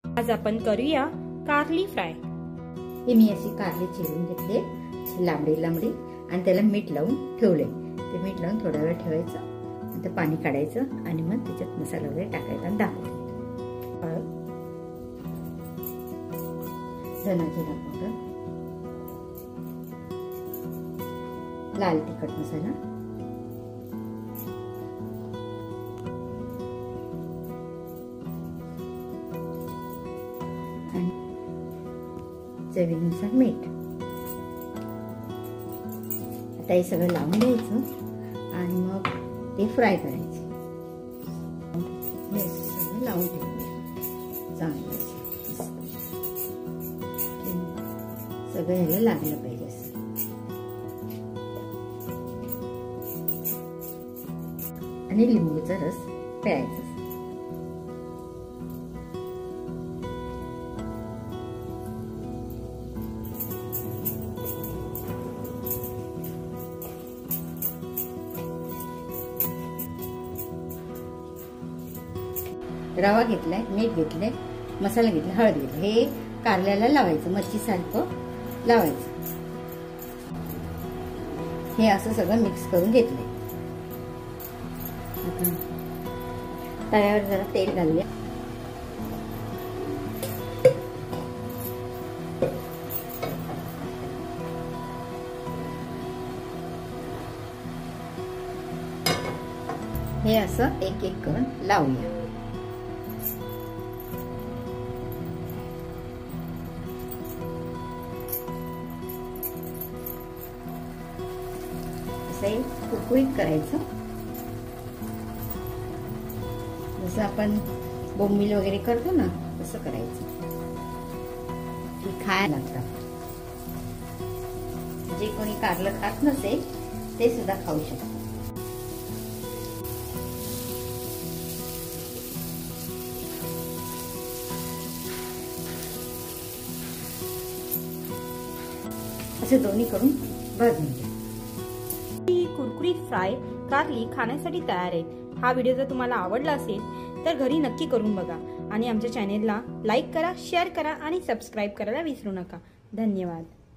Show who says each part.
Speaker 1: आज आपण करूया कारली फ्राय।
Speaker 2: हे मी अशी कारली चिरून घेतले लांबडी लांबडी आणि त्याला मीठ लावून ठेवले। ते मीठ लावून थोडा वेळ ठेवायचं, नंतर पाणी काढायचं आणि मग त्याच्यात मसाला वगैरे टाकायचा आणि दाखवायचं। धना जिरा पावडर, लाल तिखट मसाला, आणि चवीनुसार मीठ। आता हे सगळं लावून द्यायचं आणि मग ते फ्राय करायचे। हे सगळं लावून ठेवायचं चांगलं सगळं ह्याला लागलं पाहिजे असं। आणि लिंबूचा रस प्यायचा। रवा घेतलाय, मीठ घेतलंय, मसाला घेतला, हळद घेतली। हे कारल्याला लावायचं, मच्छी सारखं लावायचं। हे असं सगळं मिक्स करून घेतलंय। आता तव्यावर जरा तेल घालले, हे असं एक एक करून लावूया। कुरकुरीत करायचं, जसं आपण बोंबील वगैरे करतो ना तसं करायचं। की खायला लागतं, जे कोणी कारलं खात नसेल ते सुद्धा खाऊ शकतात। असे दोन्ही करून भाजून घ्या।
Speaker 1: कुरकुरीत फ्राय कारली खाण्यासाठी तयार आहे। हा व्हिडिओ जर तुम्हाला आवडला असेल तर घरी नक्की करून बघा आणि आमच्या चॅनेलला लाईक करा, शेअर करा आणि सबस्क्राईब करायला विसरू नका। धन्यवाद।